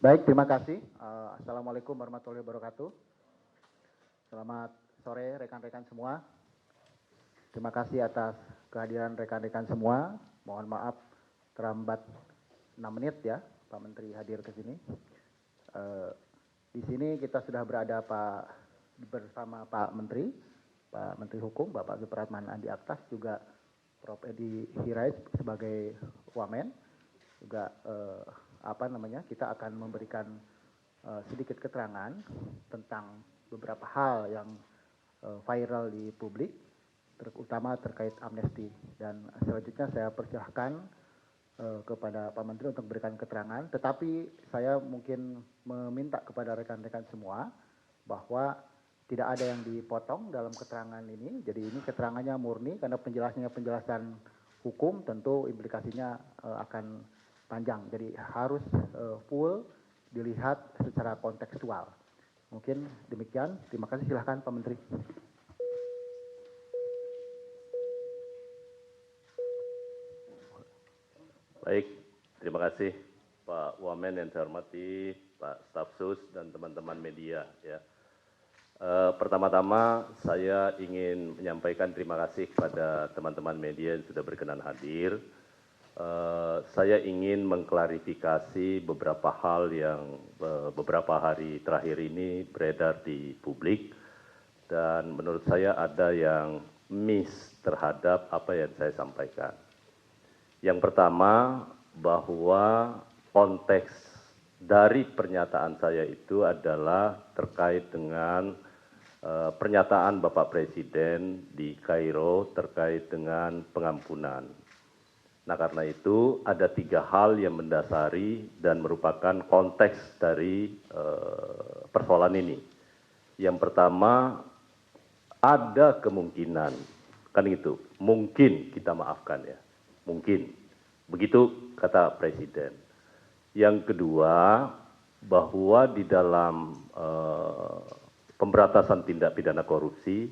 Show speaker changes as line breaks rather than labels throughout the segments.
Baik, terima kasih. Assalamualaikum warahmatullahi wabarakatuh. Selamat sore rekan-rekan semua. Terima kasih atas kehadiran rekan-rekan semua. Mohon maaf terlambat 6 menit ya, Pak Menteri hadir ke sini. Di sini kita sudah berada bersama Pak Menteri Hukum, Bapak Supratman Andi Aktas, juga Prof. Edi Hirais sebagai Wamen. Juga kita akan memberikan sedikit keterangan tentang beberapa hal yang viral di publik, terutama terkait amnesti. Dan selanjutnya saya persilahkan kepada Pak Menteri untuk memberikan keterangan, tetapi saya mungkin meminta kepada rekan-rekan semua bahwa tidak ada yang dipotong dalam keterangan ini. Jadi ini keterangannya murni, karena penjelasan hukum tentu implikasinya akan panjang. Jadi harus full dilihat secara kontekstual. Mungkin demikian. Terima kasih. Silahkan Pak Menteri.
Baik, terima kasih Pak Wamen yang saya hormati, Pak Stafsus dan teman-teman media. Ya. Pertama-tama saya ingin menyampaikan terima kasih kepada teman-teman media yang sudah berkenan hadir. Saya ingin mengklarifikasi beberapa hal yang beberapa hari terakhir ini beredar di publik, dan menurut saya ada yang miss terhadap apa yang saya sampaikan. Yang pertama, bahwa konteks dari pernyataan saya itu adalah terkait dengan pernyataan Bapak Presiden di Kairo terkait dengan pengampunan. Nah, karena itu ada 3 hal yang mendasari dan merupakan konteks dari persoalan ini. Yang pertama, ada kemungkinan, kan itu, mungkin kita maafkan ya, mungkin. Begitu kata Presiden. Yang kedua, bahwa di dalam pemberantasan tindak pidana korupsi,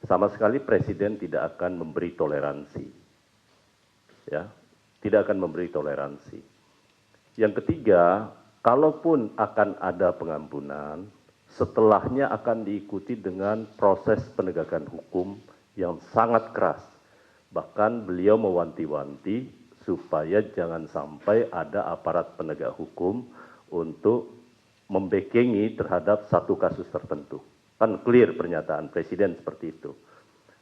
sama sekali Presiden tidak akan memberi toleransi. Ya, tidak akan memberi toleransi. Yang ketiga, kalaupun akan ada pengampunan, setelahnya akan diikuti dengan proses penegakan hukum yang sangat keras. Bahkan beliau mewanti-wanti supaya jangan sampai ada aparat penegak hukum untuk membekengi terhadap satu kasus tertentu. Kan clear pernyataan Presiden seperti itu.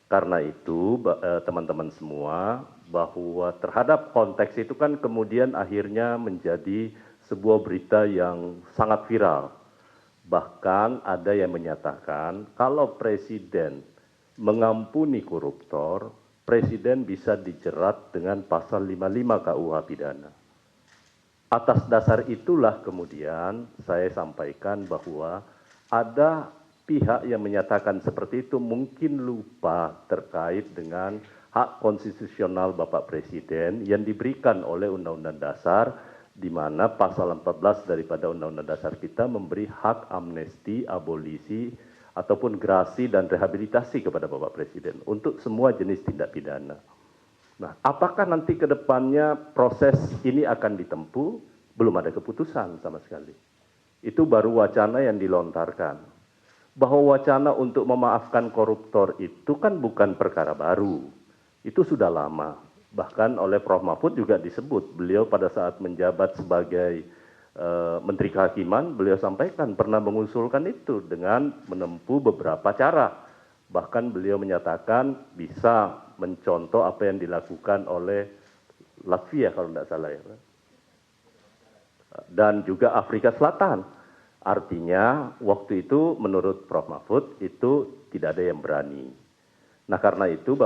Karena itu teman-teman semua, bahwa terhadap konteks itu kan kemudian akhirnya menjadi sebuah berita yang sangat viral. Bahkan ada yang menyatakan kalau Presiden mengampuni koruptor, Presiden bisa dijerat dengan pasal 55 KUH pidana. Atas dasar itulah kemudian saya sampaikan bahwa ada pihak yang menyatakan seperti itu mungkin lupa terkait dengan hak konstitusional Bapak Presiden yang diberikan oleh Undang-Undang Dasar, di mana pasal 14 daripada Undang-Undang Dasar kita memberi hak amnesti, abolisi, ataupun grasi dan rehabilitasi kepada Bapak Presiden untuk semua jenis tindak pidana. Nah, apakah nanti ke depannya proses ini akan ditempuh? Belum ada keputusan sama sekali. Itu baru wacana yang dilontarkan. Bahwa wacana untuk memaafkan koruptor itu kan bukan perkara baru. Itu sudah lama. Bahkan oleh Prof. Mahfud juga disebut. Beliau pada saat menjabat sebagai Menteri Kehakiman, beliau sampaikan pernah mengusulkan itu dengan menempuh beberapa cara. Bahkan beliau menyatakan bisa mencontoh apa yang dilakukan oleh Latvia kalau tidak salah ya. Dan juga Afrika Selatan. Artinya waktu itu menurut Prof. Mahfud itu tidak ada yang berani. Nah karena itu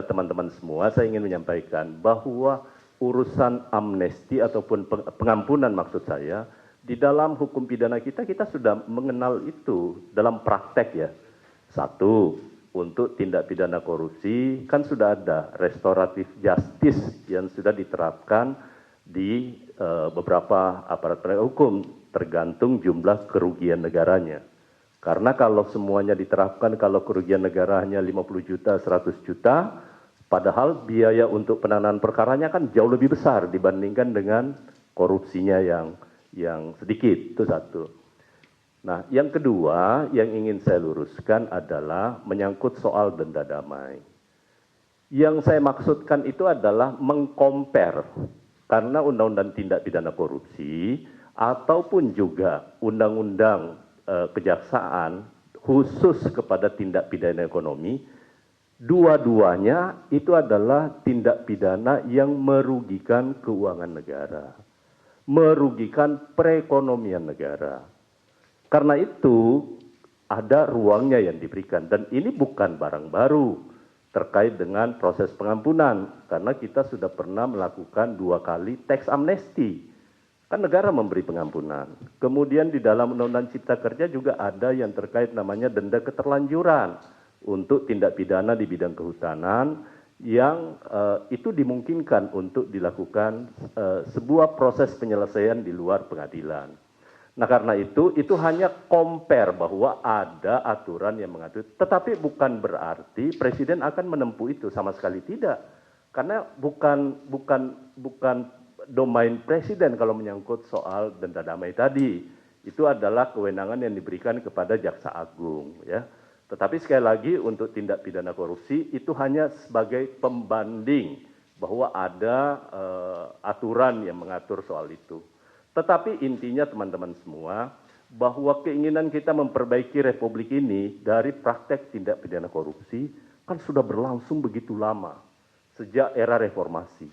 teman-teman semua saya ingin menyampaikan bahwa urusan amnesti ataupun pengampunan maksud saya, di dalam hukum pidana kita sudah mengenal itu dalam praktek ya. Satu, untuk tindak pidana korupsi kan sudah ada restoratif justice yang sudah diterapkan di beberapa aparat penegak hukum. Tergantung jumlah kerugian negaranya. Karena kalau semuanya diterapkan, kalau kerugian negaranya 50 juta, 100 juta, Padahal biaya untuk penanganan perkaranya kan jauh lebih besar dibandingkan dengan korupsinya yang sedikit, itu satu. Nah, yang kedua yang ingin saya luruskan adalah menyangkut soal denda damai. Yang saya maksudkan itu adalah mengcompare, karena Undang-Undang Tindak Pidana Korupsi ataupun juga Undang-Undang Kejaksaan khusus kepada tindak pidana ekonomi, dua-duanya itu adalah tindak pidana yang merugikan keuangan negara, merugikan perekonomian negara. Karena itu ada ruangnya yang diberikan, dan ini bukan barang baru terkait dengan proses pengampunan, karena kita sudah pernah melakukan 2 kali tax amnesty. Kan negara memberi pengampunan. Kemudian di dalam Undang-Undang Cipta Kerja juga ada yang terkait namanya denda keterlanjuran untuk tindak pidana di bidang kehutanan yang itu dimungkinkan untuk dilakukan sebuah proses penyelesaian di luar pengadilan. Nah, karena itu hanya compare bahwa ada aturan yang mengatur, tetapi bukan berarti Presiden akan menempuh itu, sama sekali tidak. Karena bukan domain Presiden kalau menyangkut soal denda damai tadi. Itu adalah kewenangan yang diberikan kepada Jaksa Agung, ya. Tetapi sekali lagi untuk tindak pidana korupsi itu hanya sebagai pembanding bahwa ada aturan yang mengatur soal itu. Tetapi intinya teman-teman semua, bahwa keinginan kita memperbaiki Republik ini dari praktek tindak pidana korupsi kan sudah berlangsung begitu lama, sejak era reformasi.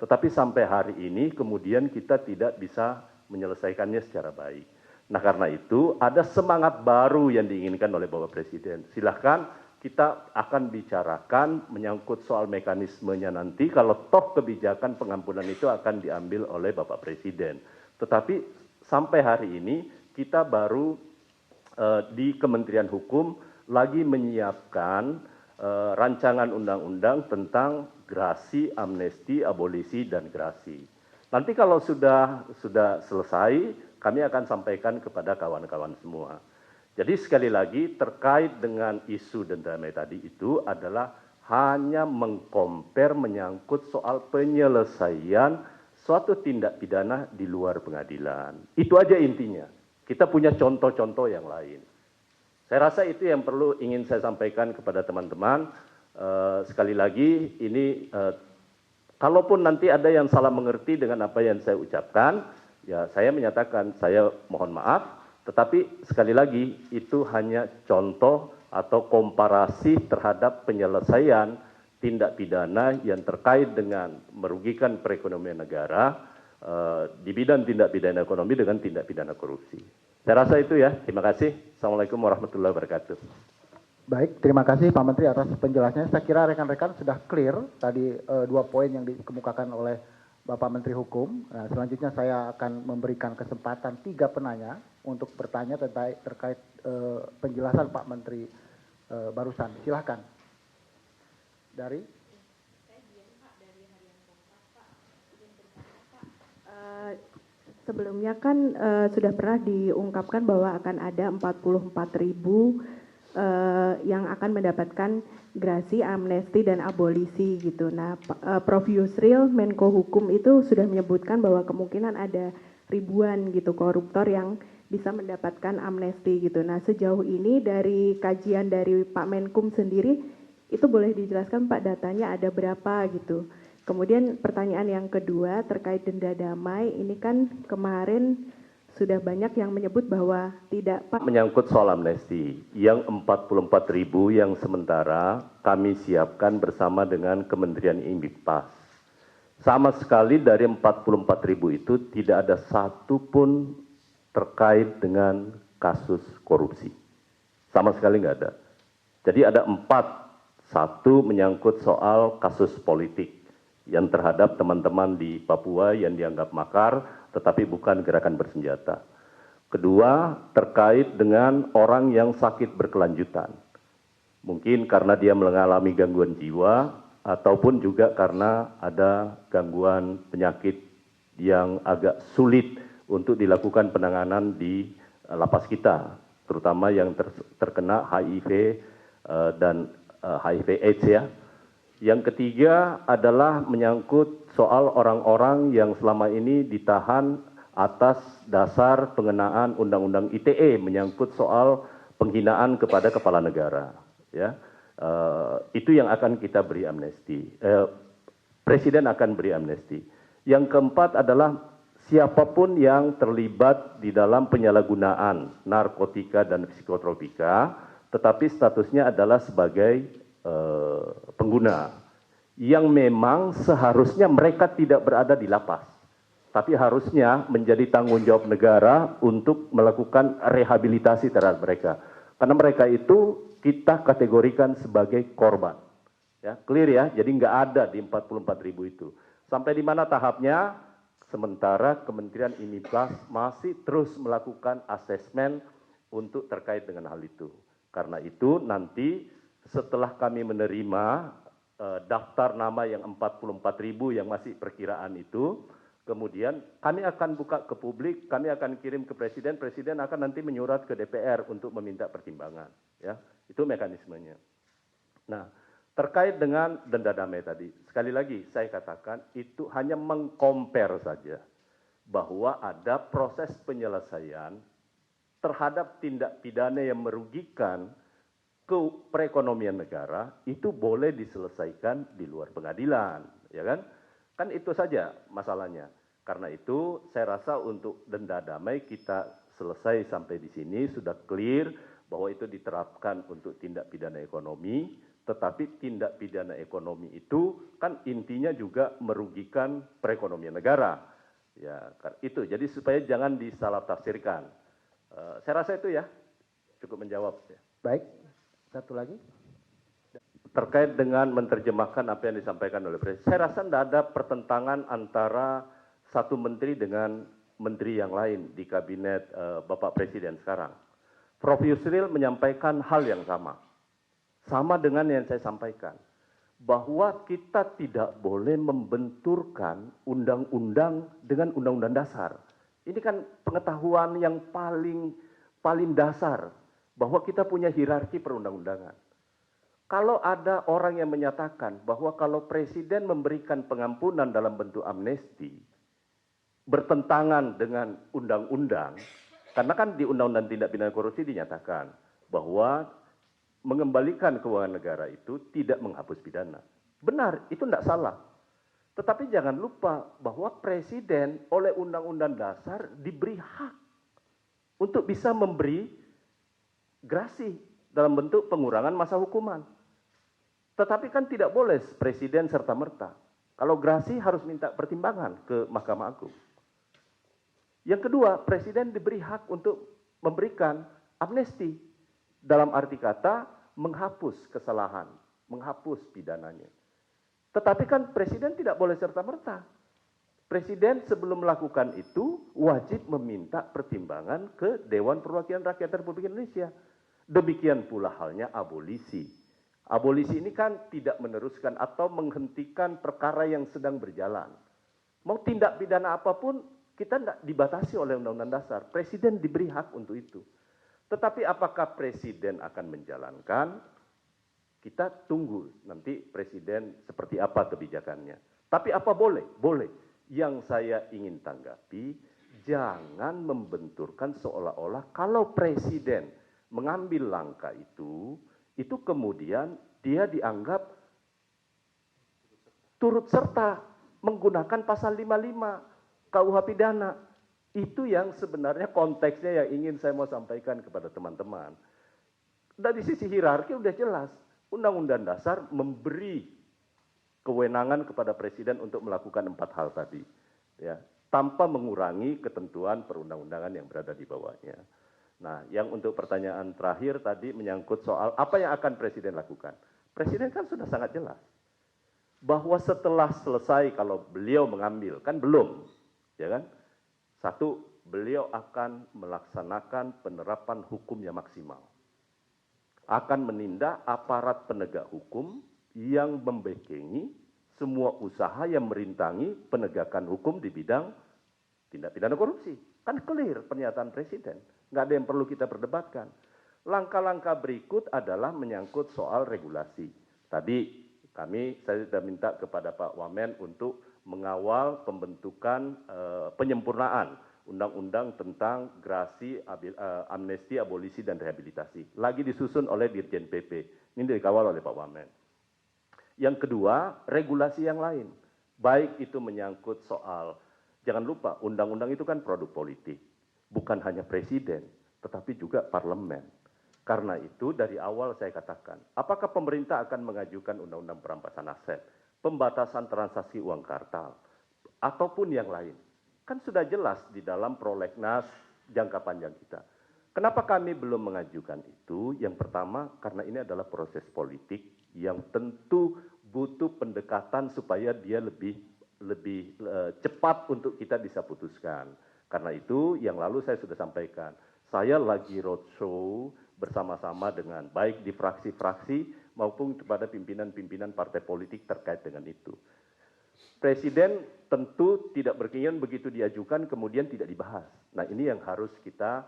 Tetapi sampai hari ini kemudian kita tidak bisa menyelesaikannya secara baik. Nah, karena itu ada semangat baru yang diinginkan oleh Bapak Presiden. Silahkan kita akan bicarakan menyangkut soal mekanismenya nanti kalau toh kebijakan pengampunan itu akan diambil oleh Bapak Presiden. Tetapi sampai hari ini kita baru di Kementerian Hukum lagi menyiapkan rancangan undang-undang tentang grasi, amnesti, abolisi, dan grasi. Nanti kalau sudah selesai, kami akan sampaikan kepada kawan-kawan semua. Jadi sekali lagi terkait dengan isu denda damai tadi itu adalah hanya mengcompare menyangkut soal penyelesaian suatu tindak pidana di luar pengadilan. Itu aja intinya. Kita punya contoh-contoh yang lain. Saya rasa itu yang perlu ingin saya sampaikan kepada teman-teman. Sekali lagi, ini kalaupun nanti ada yang salah mengerti dengan apa yang saya ucapkan, ya saya menyatakan saya mohon maaf, tetapi sekali lagi itu hanya contoh atau komparasi terhadap penyelesaian tindak pidana yang terkait dengan merugikan perekonomian negara di bidang tindak pidana ekonomi dengan tindak pidana korupsi. Saya rasa itu ya. Terima kasih. Assalamualaikum warahmatullahi wabarakatuh.
Baik, terima kasih Pak Menteri atas penjelasannya. Saya kira rekan-rekan sudah clear tadi 2 poin yang dikemukakan oleh Bapak Menteri Hukum. Nah, selanjutnya saya akan memberikan kesempatan 3 penanya untuk bertanya terkait penjelasan Pak Menteri barusan. Silahkan. Dari?
Sebelumnya kan sudah pernah diungkapkan bahwa akan ada 44.000 yang akan mendapatkan grasi, amnesti, dan abolisi gitu. Nah, Prof. Yusril, Menko Hukum itu sudah menyebutkan bahwa kemungkinan ada ribuan gitu koruptor yang bisa mendapatkan amnesti gitu. Nah, sejauh ini dari kajian dari Pak Menkum sendiri, itu boleh dijelaskan Pak datanya ada berapa gitu. Kemudian pertanyaan yang kedua terkait denda damai, ini kan kemarin sudah banyak yang menyebut bahwa tidak Pak.
Menyangkut soal amnesti, yang 44.000 yang sementara kami siapkan bersama dengan Kementerian Inbidpas. Sama sekali dari 44.000 itu tidak ada satu pun terkait dengan kasus korupsi. Sama sekali nggak ada. Jadi ada 4. Satu menyangkut soal kasus politik yang terhadap teman-teman di Papua yang dianggap makar tetapi bukan gerakan bersenjata. Kedua, terkait dengan orang yang sakit berkelanjutan. Mungkin karena dia mengalami gangguan jiwa ataupun juga karena ada gangguan penyakit yang agak sulit untuk dilakukan penanganan di lapas kita, terutama yang terkena HIV dan HIV AIDS ya. Yang ketiga adalah menyangkut soal orang-orang yang selama ini ditahan atas dasar pengenaan Undang-Undang ITE menyangkut soal penghinaan kepada kepala negara. Ya, itu yang akan kita beri amnesti. Presiden akan beri amnesti. Yang keempat adalah siapapun yang terlibat di dalam penyalahgunaan narkotika dan psikotropika, tetapi statusnya adalah sebagai pengguna, yang memang seharusnya mereka tidak berada di lapas, tapi harusnya menjadi tanggung jawab negara untuk melakukan rehabilitasi terhadap mereka. Karena mereka itu kita kategorikan sebagai korban. Ya, clear ya, jadi nggak ada di 44.000 itu. Sampai di mana tahapnya? Sementara Kementerian Imigras masih terus melakukan asesmen untuk terkait dengan hal itu. Karena itu nanti setelah kami menerima daftar nama yang 44.000 yang masih perkiraan itu, kemudian kami akan buka ke publik, kami akan kirim ke Presiden, Presiden akan nanti menyurat ke DPR untuk meminta pertimbangan. Ya, itu mekanismenya. Nah, terkait dengan denda damai tadi, sekali lagi saya katakan itu hanya mengcompare saja bahwa ada proses penyelesaian terhadap tindak pidana yang merugikan ke perekonomian negara itu boleh diselesaikan di luar pengadilan, ya kan? Kan itu saja masalahnya. Karena itu saya rasa untuk denda damai kita selesai sampai di sini sudah clear bahwa itu diterapkan untuk tindak pidana ekonomi, tetapi tindak pidana ekonomi itu kan intinya juga merugikan perekonomian negara. Ya, itu. Jadi supaya jangan disalah tafsirkan. Saya rasa itu ya cukup menjawab. Ya.
Baik, satu lagi.
Terkait dengan menerjemahkan apa yang disampaikan oleh Presiden, saya rasa tidak ada pertentangan antara satu menteri dengan menteri yang lain di kabinet Bapak Presiden sekarang. Prof. Yusril menyampaikan hal yang sama dengan yang saya sampaikan, bahwa kita tidak boleh membenturkan undang-undang dengan undang-undang dasar. Ini kan pengetahuan yang paling dasar, bahwa kita punya hierarki perundang-undangan. Kalau ada orang yang menyatakan bahwa kalau Presiden memberikan pengampunan dalam bentuk amnesti, bertentangan dengan undang-undang, karena kan di Undang-Undang Tindak Pidana Korupsi dinyatakan bahwa mengembalikan keuangan negara itu tidak menghapus pidana. Benar, itu tidak salah. Tetapi jangan lupa bahwa Presiden oleh Undang-Undang Dasar diberi hak untuk bisa memberi grasi dalam bentuk pengurangan masa hukuman. Tetapi kan tidak boleh Presiden serta-merta. Kalau grasi harus minta pertimbangan ke Mahkamah Agung. Yang kedua, Presiden diberi hak untuk memberikan amnesti. Dalam arti kata menghapus kesalahan, menghapus pidananya. Tetapi kan Presiden tidak boleh serta-merta. Presiden sebelum melakukan itu wajib meminta pertimbangan ke Dewan Perwakilan Rakyat Republik Indonesia. Demikian pula halnya abolisi. Abolisi ini kan tidak meneruskan atau menghentikan perkara yang sedang berjalan. Mau tindak pidana apapun kita tidak dibatasi oleh Undang-Undang Dasar. Presiden diberi hak untuk itu. Tetapi apakah Presiden akan menjalankan? Kita tunggu nanti Presiden seperti apa kebijakannya. Tapi apa boleh? Boleh. Yang saya ingin tanggapi, jangan membenturkan seolah-olah kalau Presiden mengambil langkah itu kemudian dia dianggap turut serta menggunakan pasal 55 KUH pidana. Itu yang sebenarnya konteksnya yang ingin saya mau sampaikan kepada teman-teman. Dari sisi hierarki udah jelas. Undang-Undang Dasar memberi kewenangan kepada Presiden untuk melakukan 4 hal tadi. Ya, tanpa mengurangi ketentuan perundang-undangan yang berada di bawahnya. Nah, yang untuk pertanyaan terakhir tadi menyangkut soal apa yang akan Presiden lakukan. Presiden kan sudah sangat jelas. Bahwa setelah selesai kalau beliau mengambil, kan belum. Ya kan? Satu, beliau akan melaksanakan penerapan hukum yang maksimal. Akan menindak aparat penegak hukum yang membekengi semua usaha yang merintangi penegakan hukum di bidang tindak pidana korupsi. Kan clear pernyataan Presiden. Nggak ada yang perlu kita perdebatkan. Langkah-langkah berikut adalah menyangkut soal regulasi. Tadi Saya sudah minta kepada Pak Wamen untuk mengawal pembentukan penyempurnaan undang-undang tentang gerasi, amnesti, abolisi, dan rehabilitasi. Lagi disusun oleh Dirjen PP. Ini dikawal oleh Pak Wamen. Yang kedua, regulasi yang lain. Baik itu menyangkut soal, jangan lupa, undang-undang itu kan produk politik. Bukan hanya presiden, tetapi juga parlemen. Karena itu dari awal saya katakan, apakah pemerintah akan mengajukan undang-undang perampasan aset, pembatasan transaksi uang kartal, ataupun yang lain. Kan sudah jelas di dalam prolegnas jangka panjang kita. Kenapa kami belum mengajukan itu? Yang pertama, karena ini adalah proses politik yang tentu butuh pendekatan supaya dia lebih cepat untuk kita bisa putuskan. Karena itu yang lalu saya sudah sampaikan, saya lagi roadshow bersama-sama dengan baik di fraksi-fraksi maupun kepada pimpinan-pimpinan partai politik terkait dengan itu. Presiden tentu tidak berkeinginan begitu diajukan kemudian tidak dibahas. Nah ini yang harus kita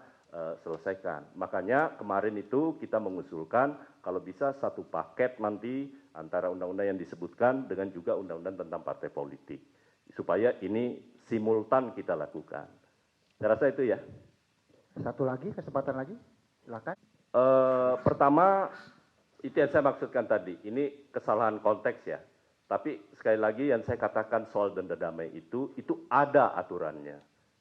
selesaikan. Makanya kemarin itu kita mengusulkan kalau bisa satu paket nanti antara undang-undang yang disebutkan dengan juga undang-undang tentang partai politik. Supaya ini simultan kita lakukan. Saya rasa itu ya.
Satu lagi, kesempatan lagi, silakan.
Pertama, itu yang saya maksudkan tadi, ini kesalahan konteks ya. Tapi sekali lagi yang saya katakan soal denda damai itu ada aturannya.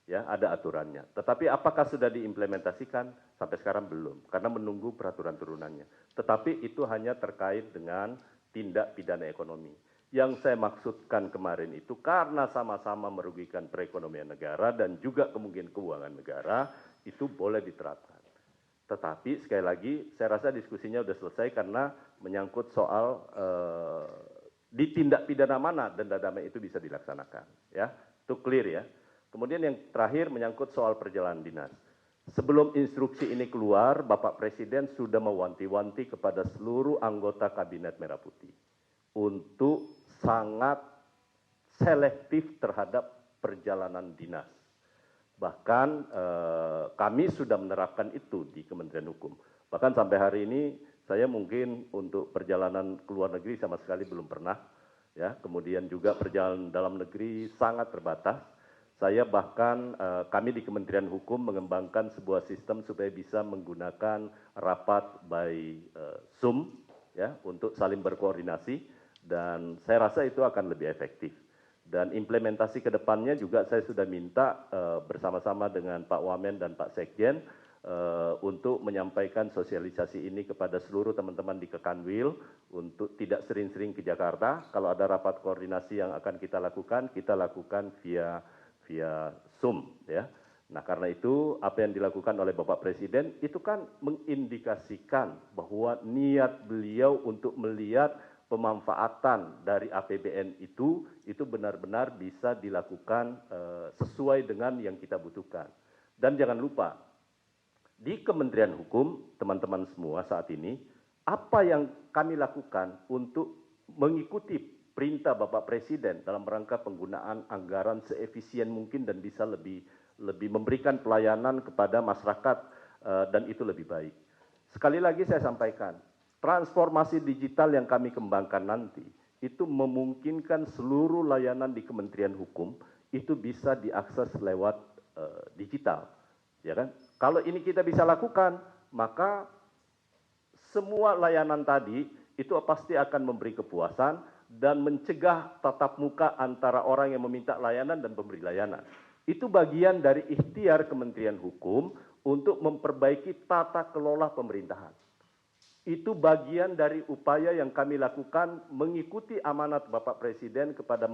Ya, ada aturannya. Tetapi apakah sudah diimplementasikan? Sampai sekarang belum, karena menunggu peraturan turunannya. Tetapi itu hanya terkait dengan tindak pidana ekonomi. Yang saya maksudkan kemarin itu karena sama-sama merugikan perekonomian negara dan juga kemungkinan keuangan negara, itu boleh diterapkan. Tetapi sekali lagi, saya rasa diskusinya sudah selesai karena menyangkut soal di tindak pidana mana denda damai itu bisa dilaksanakan. Ya, itu clear ya. Kemudian yang terakhir menyangkut soal perjalanan dinas. Sebelum instruksi ini keluar, Bapak Presiden sudah mewanti-wanti kepada seluruh anggota Kabinet Merah Putih untuk sangat selektif terhadap perjalanan dinas. Bahkan kami sudah menerapkan itu di Kementerian Hukum. Bahkan sampai hari ini saya mungkin untuk perjalanan ke luar negeri sama sekali belum pernah. Ya, kemudian juga perjalanan dalam negeri sangat terbatas. Saya bahkan kami di Kementerian Hukum mengembangkan sebuah sistem supaya bisa menggunakan rapat by Zoom ya untuk saling berkoordinasi dan saya rasa itu akan lebih efektif. Dan implementasi ke depannya juga saya sudah minta bersama-sama dengan Pak Wamen dan Pak Sekjen untuk menyampaikan sosialisasi ini kepada seluruh teman-teman di Kekanwil untuk tidak sering-sering ke Jakarta. Kalau ada rapat koordinasi yang akan kita lakukan via Zoom ya. Nah karena itu apa yang dilakukan oleh Bapak Presiden itu kan mengindikasikan bahwa niat beliau untuk melihat pemanfaatan dari APBN itu benar-benar bisa dilakukan sesuai dengan yang kita butuhkan. Dan jangan lupa di Kementerian Hukum teman-teman semua saat ini apa yang kami lakukan untuk mengikuti perintah Bapak Presiden dalam rangka penggunaan anggaran seefisien mungkin dan bisa lebih memberikan pelayanan kepada masyarakat dan itu lebih baik. Sekali lagi saya sampaikan, transformasi digital yang kami kembangkan nanti itu memungkinkan seluruh layanan di Kementerian Hukum itu bisa diakses lewat digital, ya kan? Kalau ini kita bisa lakukan, maka semua layanan tadi itu pasti akan memberi kepuasan dan mencegah tatap muka antara orang yang meminta layanan dan pemberi layanan. Itu bagian dari ikhtiar Kementerian Hukum untuk memperbaiki tata kelola pemerintahan. Itu bagian dari upaya yang kami lakukan mengikuti amanat Bapak Presiden kepada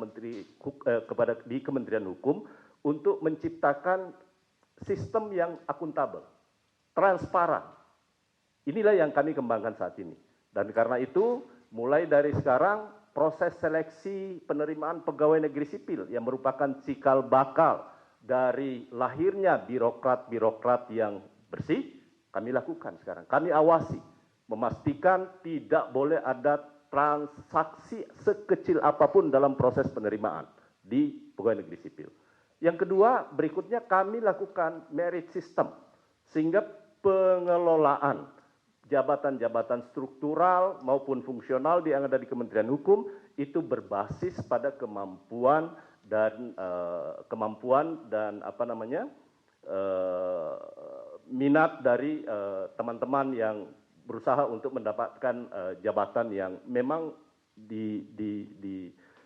di Kementerian Hukum untuk menciptakan sistem yang akuntabel, transparan. Inilah yang kami kembangkan saat ini. Dan karena itu, mulai dari sekarang proses seleksi penerimaan pegawai negeri sipil yang merupakan cikal bakal dari lahirnya birokrat-birokrat yang bersih, kami lakukan sekarang. Kami awasi, memastikan tidak boleh ada transaksi sekecil apapun dalam proses penerimaan di pegawai negeri sipil. Yang kedua, berikutnya kami lakukan merit system, sehingga pengelolaan jabatan-jabatan struktural maupun fungsional yang ada di Kementerian Hukum itu berbasis pada kemampuan dan minat dari teman-teman yang berusaha untuk mendapatkan jabatan yang memang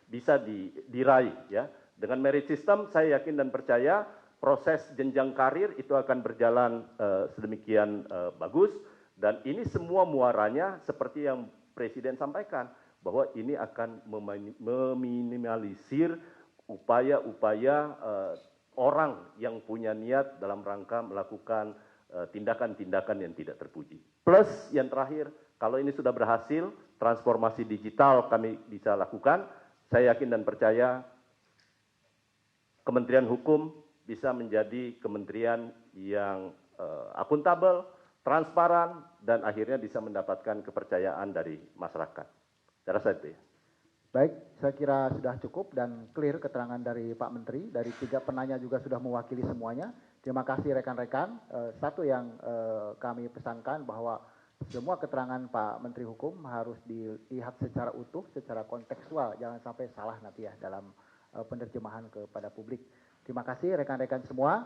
bisa diraih, ya. Dengan merit system saya yakin dan percaya proses jenjang karir itu akan berjalan sedemikian bagus, dan ini semua muaranya seperti yang Presiden sampaikan bahwa ini akan meminimalisir upaya-upaya orang yang punya niat dalam rangka melakukan tindakan-tindakan yang tidak terpuji. Plus yang terakhir, kalau ini sudah berhasil, transformasi digital kami bisa lakukan, saya yakin dan percaya Kementerian Hukum bisa menjadi kementerian yang akuntabel, transparan, dan akhirnya bisa mendapatkan kepercayaan dari masyarakat. Saya rasa itu ya.
Baik, saya kira sudah cukup dan clear keterangan dari Pak Menteri. Dari 3 penanya juga sudah mewakili semuanya. Terima kasih rekan-rekan. Satu yang kami pesankan bahwa semua keterangan Pak Menteri Hukum harus dilihat secara utuh, secara kontekstual. Jangan sampai salah nanti ya dalam penerjemahan kepada publik. Terima kasih rekan-rekan semua.